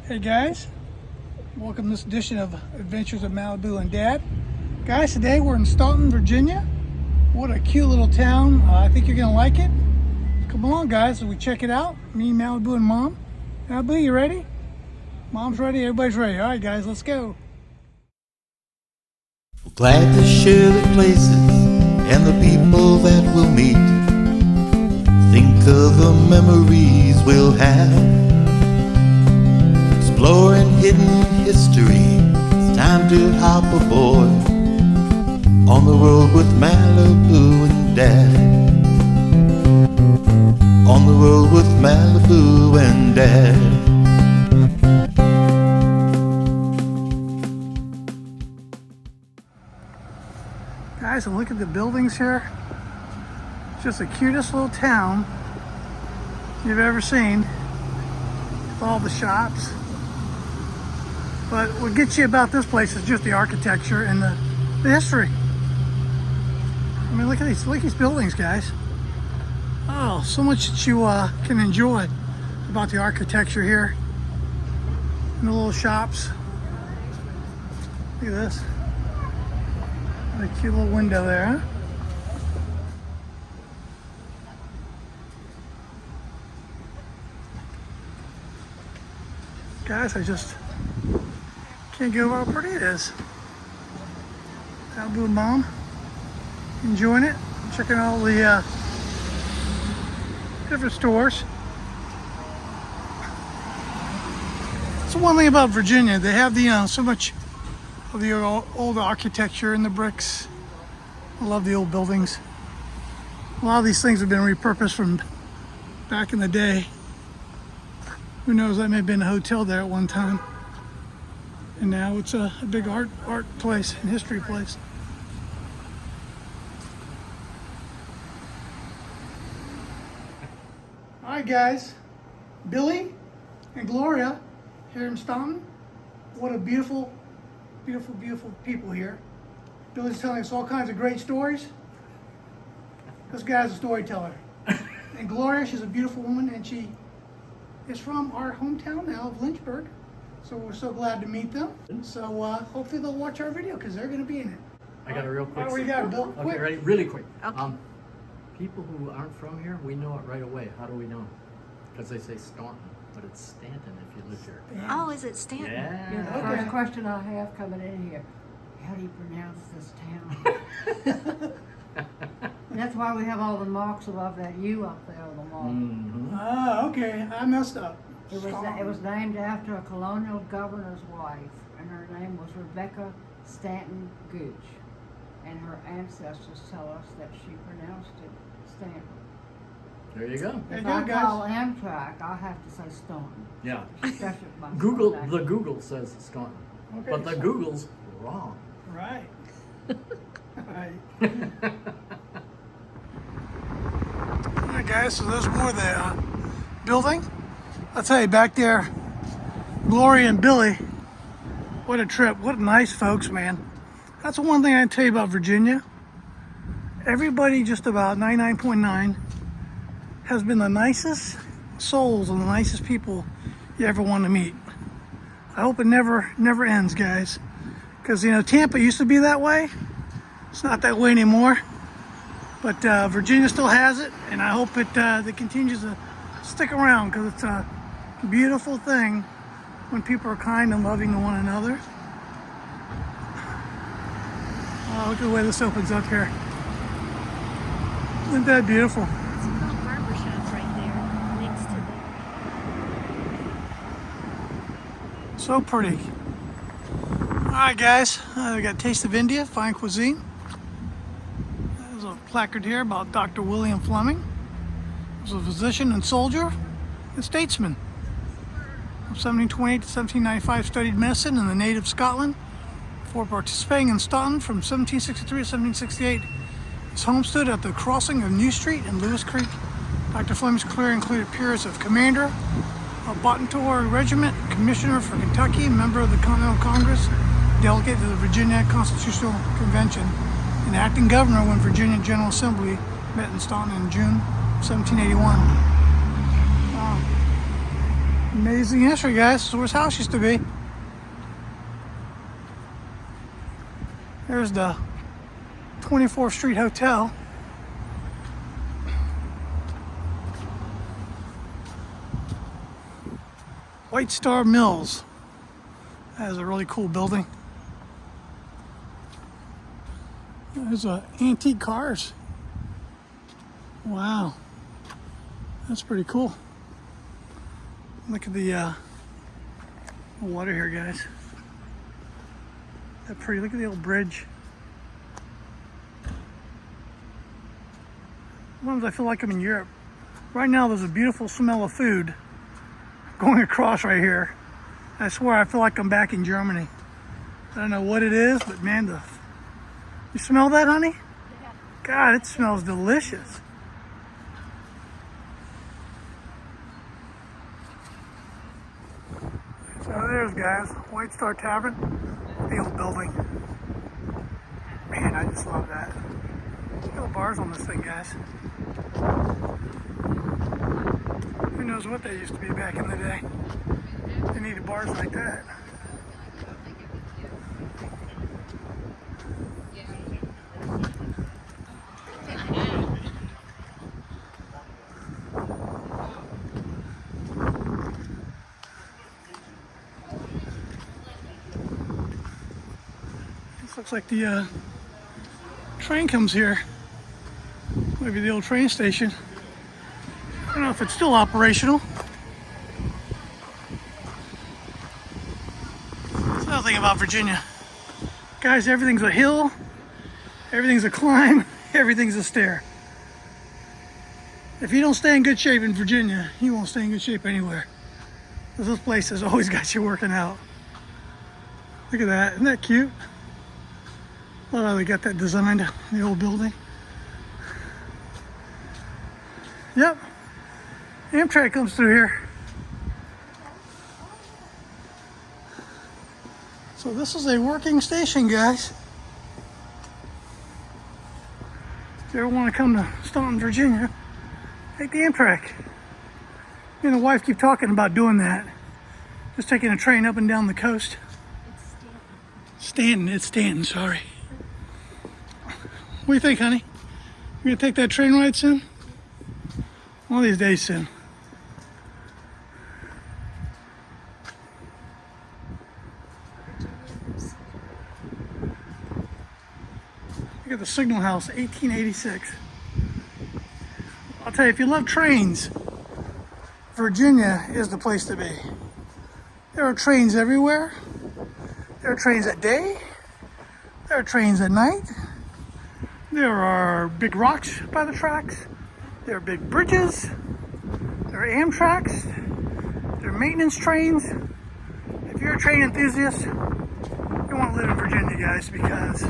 Hey guys, welcome to this edition of Adventures of Malibu and Dad. Guys, today we're in Staunton, Virginia. What a cute little town. I think you're gonna like it. Come along guys, as we check it out. Me, Malibu, and Mom. Malibu, you ready? Mom's ready, everybody's ready. All right guys, let's go. We're glad to share the places and the people that we'll meet. Think of the memories we'll have. Exploring hidden history, it's time to hop aboard on the road with Malibu and Dad. On the road with Malibu and Dad. Guys, and look at the buildings here. It's just the cutest little town you've ever seen. With all the shops. But what gets you about this place is just the architecture and the history. I mean, look at these buildings, guys. Oh, so much that you can enjoy about the architecture here. And the little shops. Look at this. A cute little window there, huh? Guys, I just can't get over how pretty it is. Malibu and Mom enjoying it, checking out all the different stores. So one thing about Virginia, they have the so much of the old architecture and the bricks. I love the old buildings. A lot of these things have been repurposed from back in the day. Who knows, that may have been a hotel there at one time. And now it's a big art place and history place. All right guys, Billy and Gloria here in Staunton. What a beautiful people here. Billy's telling us all kinds of great stories. This guy's a storyteller. And Gloria, she's a beautiful woman, and she is from our hometown now of Lynchburg. So we're so glad to meet them. So hopefully they'll watch our video because they're going to be in it. I got a real quick. What do you got, Bill? Okay, Quick. ready? Really quick. Okay. People who aren't from here, we know it right away. How do we know? Because they say Staunton, but it's Staunton if you live here. Oh, is it Stanton? Yeah. The Okay. first question I have coming in here, how do you pronounce this town? And that's why we have all the marks above that U up there on the wall. Mm-hmm. Ah, okay. I messed up. It was named after a colonial governor's wife, and her name was Rebecca Stanton Gooch. And her ancestors tell us that she pronounced it Stanton. There you go. There If you go, I guys. call Amtrak, I have to say Staunton. Yeah. Especially my Google, pronunciation. the Google says Staunton. Okay, But the so- Google's wrong. Right. Right. All right, guys. So there's more of the building. I'll tell you, back there, Gloria and Billy. What a trip! What nice folks, man. That's the one thing I can tell you about Virginia. Everybody, just about 99.9, has been the nicest souls and the nicest people you ever want to meet. I hope it never ends, guys. Because, you know, Tampa used to be that way. It's not that way anymore. But Virginia still has it, and I hope it continues to stick around, because it's a beautiful thing when people are kind and loving to one another. Oh, look at the way this opens up here. Isn't that beautiful? Some little barber shops right there next to So pretty. Alright guys, we got Taste of India, fine cuisine. There's a placard here about Dr. William Fleming. He was a physician and soldier and statesman. From 1728 to 1795, studied medicine in the native Scotland before participating in Staunton from 1763 to 1768. His home stood at the crossing of New Street and Lewis Creek. Dr. Fleming's career included periods of commander of Bottentor Regiment, commissioner for Kentucky, member of the Continental Congress, delegate to the Virginia Constitutional Convention, and acting governor when Virginia General Assembly met. 'em. 'Met in Staunton in June 1781. Wow. 'Cause, you know, Staunton, Virginia, it's a beautiful town. It's got a beautiful history. It's got a beautiful architecture. Amazing history, guys. This is where his house used to be. There's the 24th Street Hotel. White Star Mills. That is a really cool building. There's antique cars. Wow. That's pretty cool. Look at the water here, guys. That pretty. Look at the old bridge. Sometimes I feel like I'm in Europe. Right now there's a beautiful smell of food going across right here. I swear I feel like I'm back in Germany. I don't know what it is, but man, you smell that, honey? Yeah. God, it smells delicious. So there's, guys, White Star Tavern, the old building. Man, I just love that. Look at the bars on this thing, guys. Who knows what they used to be back in the day. They needed bars like that. This looks like the train comes here. Maybe the old train station. I don't know if it's still operational. That's another thing about Virginia. Guys, everything's a hill, everything's a climb, everything's a stair. If you don't stay in good shape in Virginia, you won't stay in good shape anywhere. This place has always got you working out. Look at that, isn't that cute? I love how they got that designed in the old building. Yep, Amtrak comes through here. So this is a working station, guys. If you ever want to come to Staunton, Virginia, take the Amtrak. Me and the wife keep talking about doing that. Just taking a train up and down the coast. It's Staunton, sorry. What do you think, honey? You gonna take that train ride soon? One of these days soon. Look at the Signal House, 1886. I'll tell you, if you love trains, Virginia is the place to be. There are trains everywhere. There are trains at day. There are trains at night. There are big rocks by the tracks. There are big bridges. There are Amtraks. There are maintenance trains. If you're a train enthusiast, you want to live in Virginia, guys, because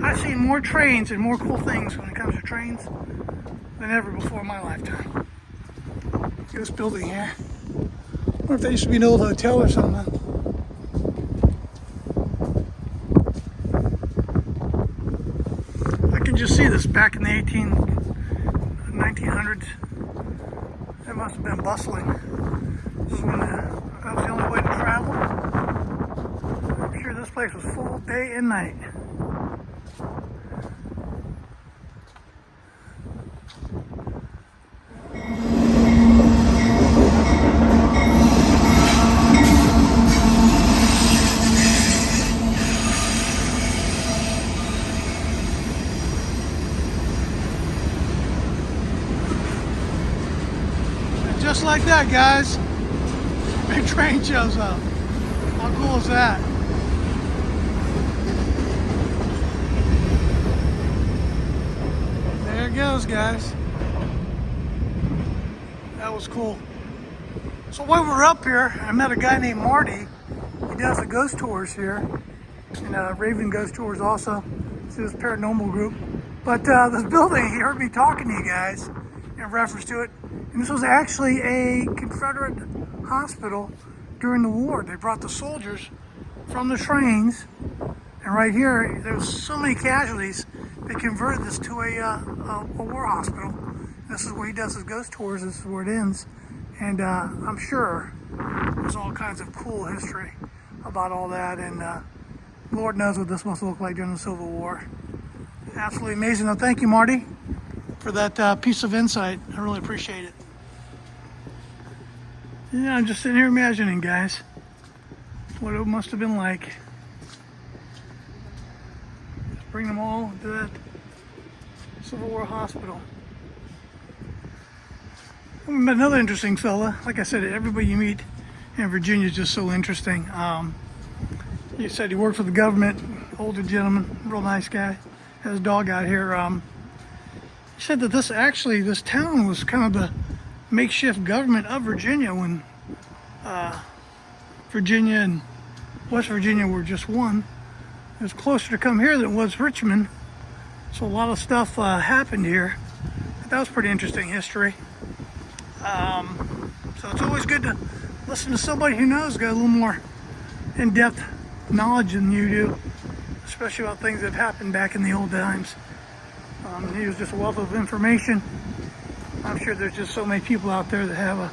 I've seen more trains and more cool things when it comes to trains than ever before in my lifetime. Look at this building here. I wonder if that used to be an old hotel or something. I can just see this back in the 1900s. It must have been bustling. This is when that was the only way to travel. I'm sure this place was full day and night. Just like that, guys, big train shows up. How cool is that? There it goes, guys. That was cool. So while we're up here, I met a guy named Marty. He does the ghost tours here, and Raven Ghost Tours also. It's this paranormal group. But this building, he heard me talking to you guys in reference to it. And this was actually a Confederate hospital during the war. They brought the soldiers from the trains, and right here, there was so many casualties, they converted this to a war hospital. This is where he does his ghost tours. This is where it ends. And I'm sure there's all kinds of cool history about all that, and Lord knows what this must look like during the Civil War. Absolutely amazing. Now, thank you, Marty, for that piece of insight. I really appreciate it. Yeah, I'm just sitting here imagining, guys, what it must have been like. Just bring them all to that Civil War hospital. Another interesting fella. Like I said, everybody you meet in Virginia is just so interesting. He said he worked for the government, older gentleman, real nice guy. Has his dog out here. He said that this town was kind of the makeshift government of Virginia when Virginia and West Virginia were just one. It was closer to come here than it was Richmond, so a lot of stuff happened here. That was pretty interesting history. So it's always good to listen to somebody who knows, got a little more in-depth knowledge than you do, especially about things that happened back in the old times. He was just a wealth of information. I'm sure there's just so many people out there that have a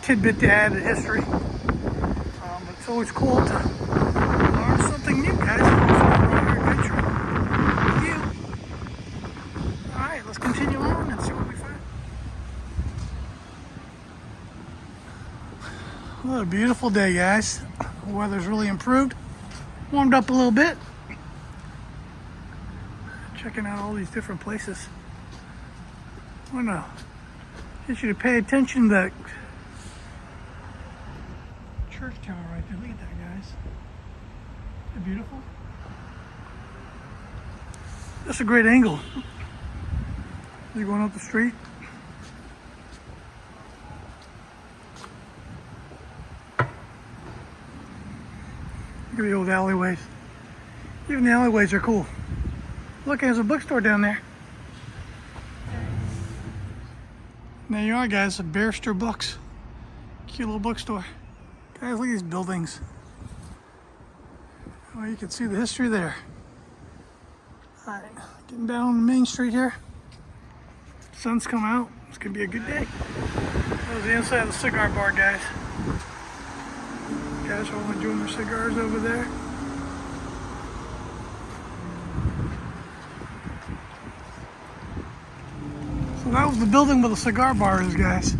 tidbit to add to history. But it's always cool to learn something new, guys. Adventure with you. All right, let's continue on and see what we find. What a beautiful day, guys. The weather's really improved. Warmed up a little bit. Checking out all these different places. I want to get you to pay attention to that church tower right there. Look at that, guys. Isn't it beautiful? That's a great angle. You're going up the street. Look at the old alleyways. Even the alleyways are cool. Look, there's a bookstore down there. There you are, guys, at Barrister Books. Cute little bookstore. Guys, look at these buildings. Well, you can see the history there. All right, getting down on the main street here. Sun's come out. It's gonna be a good day. That was the inside of the cigar bar, guys. Guys are all enjoying their cigars over there. So that was the building where the cigar bar is, guys.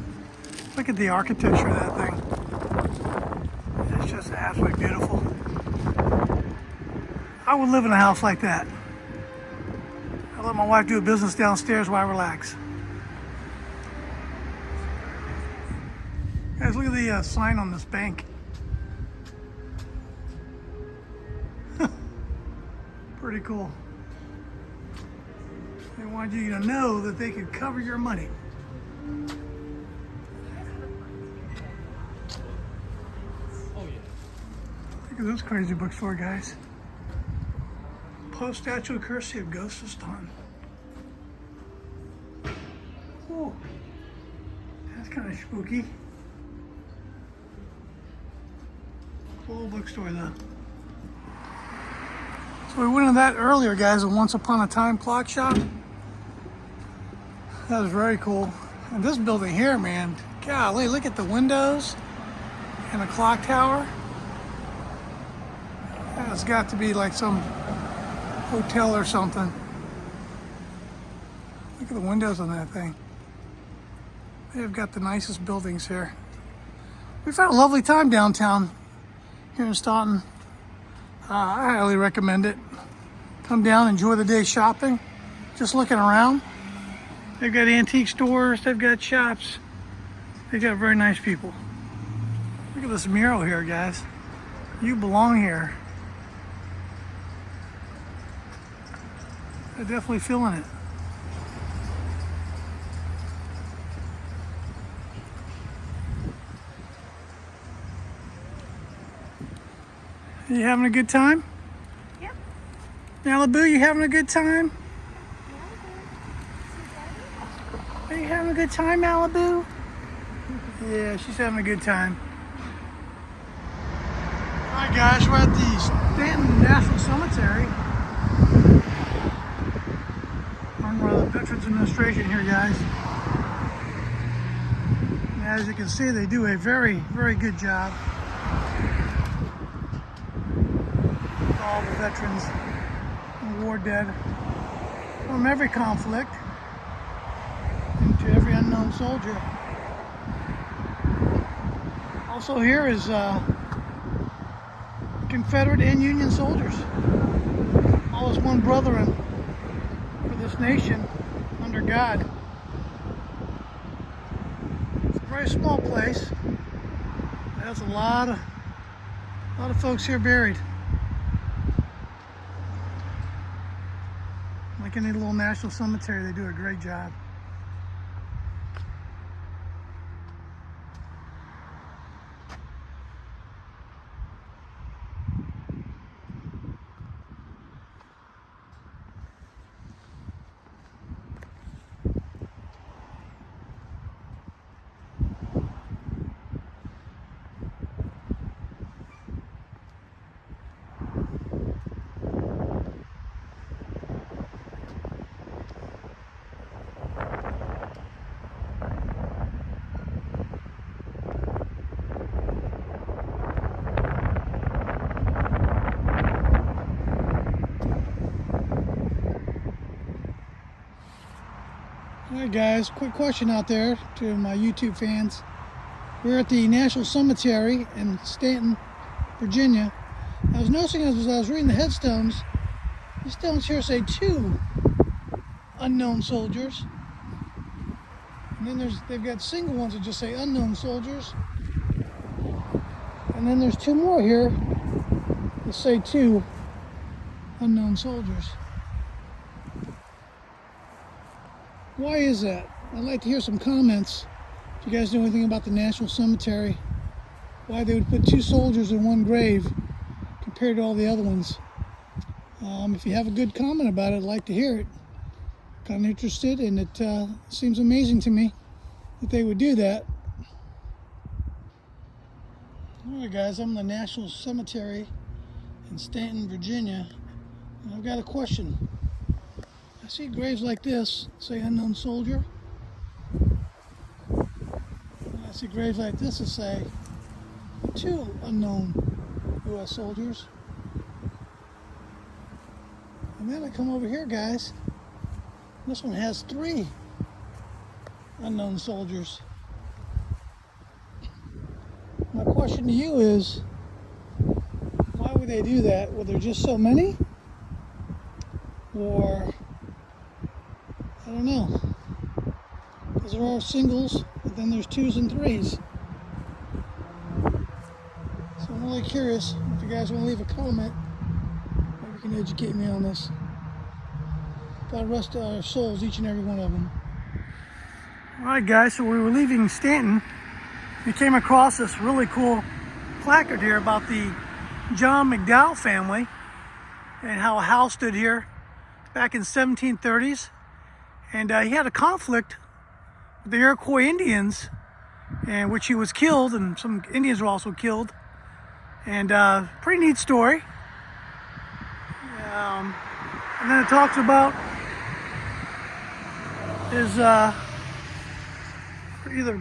Look at the architecture of that thing. It's just absolutely beautiful. I would live in a house like that. I let my wife do a business downstairs while I relax. Guys, look at the sign on this bank. Pretty cool. They wanted you to know that they could cover your money. Oh, yeah. Look at this crazy bookstore, guys. Post statue of courtesy of Ghost of Staunton. Oh, that's kind of spooky. Cool bookstore, though. So we went into that earlier, guys, a Once Upon a Time clock shop. That was very cool. And this building here, man, golly, look at the windows and the clock tower. That's got to be like some hotel or something. Look at the windows on that thing. They've got the nicest buildings here. We've had a lovely time downtown here in Staunton. I highly recommend it. Come down, enjoy the day shopping, just looking around. They've got antique stores, they've got shops. They've got very nice people. Look at this mural here, guys. You belong here. I'm definitely feeling it. You having a good time? Yep. Malibu, you having a good time? Are you having a good time, Malibu? Yeah, she's having a good time. Alright guys, we're at the Staunton National Cemetery. Run by the Veterans Administration here, guys. And as you can see, they do a very, very good job. all the veterans and war dead from every conflict and to every unknown soldier. Also here is Confederate and Union soldiers, all as one brethren for this nation under God. It's a very small place. There's a lot of folks here buried. Like any little national cemetery, they do a great job. Alright guys, quick question out there to my YouTube fans. We're at the National Cemetery in Staunton, Virginia. I was noticing as I was reading the headstones, these stones here say 2 unknown soldiers. And then they've got single ones that just say unknown soldiers. And then there's 2 more here that say 2 unknown soldiers. Why is that? I'd like to hear some comments. If you guys know anything about the National Cemetery, why they would put 2 soldiers in one grave compared to all the other ones. If you have a good comment about it, I'd like to hear it. Kind of interested, and it seems amazing to me that they would do that. Alright guys, I'm in the National Cemetery in Staunton, Virginia, and I've got a question. I see graves like this, say unknown soldier. And I see graves like this that say 2 unknown U.S. soldiers. And then I come over here, guys. This one has 3 unknown soldiers. My question to you is, why would they do that? Were there just so many? Or I don't know, because there are singles, but then there's 2s and 3s. So I'm really curious. If you guys want to leave a comment, maybe you can educate me on this. God rest our souls, each and every one of them. Alright guys, so we were leaving Staunton. We came across this really cool placard here about the John McDowell family and how a house stood here back in 1730s. And he had a conflict with the Iroquois Indians, in which he was killed, and some Indians were also killed. And pretty neat story. And then it talks about his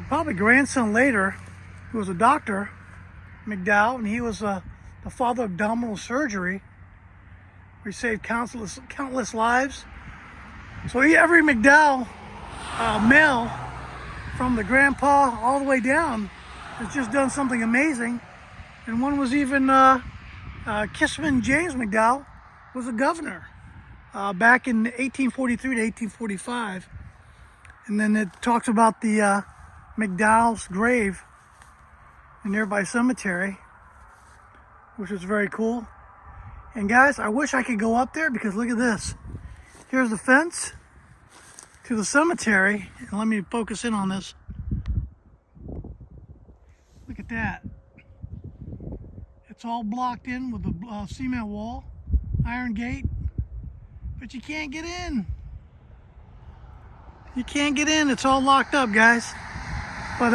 probably grandson later, who was a doctor, McDowell, and he was the father of abdominal surgery, where he saved countless lives. So every McDowell male, from the grandpa all the way down, has just done something amazing. And one was even Kissman James McDowell was a governor back in 1843 to 1845. And then it talks about the McDowell's grave in nearby cemetery, which was very cool. And guys, I wish I could go up there, because look at this. Here's the fence to the cemetery. And let me focus in on this. Look at that. It's all blocked in with a cement wall, iron gate, but you can't get in. You can't get in. It's all locked up, guys. But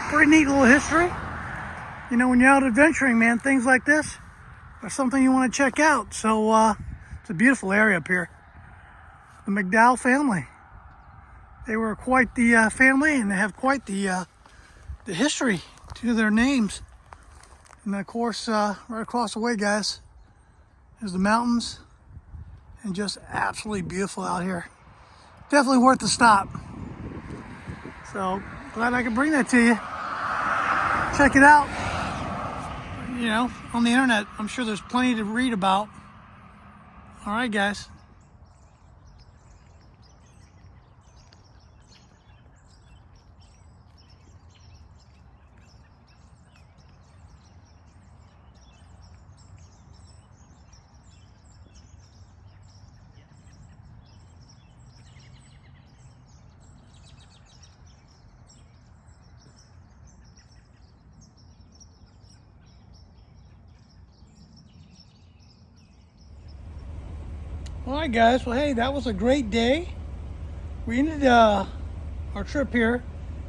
pretty neat little history. You know, when you're out adventuring, man, things like this are something you want to check out. So it's a beautiful area up here. The McDowell family. They were quite the family, and they have quite the history to their names. And of course, right across the way, guys, There's the mountains, and just absolutely beautiful out here. Definitely worth the stop. So glad I could bring that to you. Check it out. You know, on the internet, I'm sure there's plenty to read about. All right, guys. All right, guys. Well, hey, that was a great day. We ended our trip here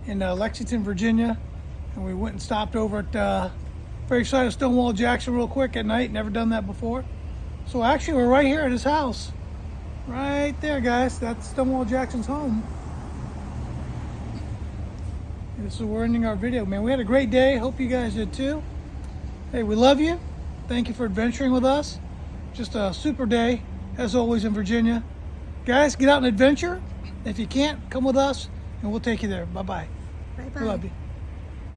in Lexington, Virginia, and we went and stopped over at very excited Stonewall Jackson real quick at night. Never done that before. So actually, we're right here at his house, right there, guys. That's Stonewall Jackson's home. And so we're ending our video, man. We had a great day. Hope you guys did too. Hey, we love you. Thank you for adventuring with us. Just a super day, as always, in Virginia. Guys, get out and adventure. If you can't, come with us, and we'll take you there. Bye-bye. Bye-bye. We love you.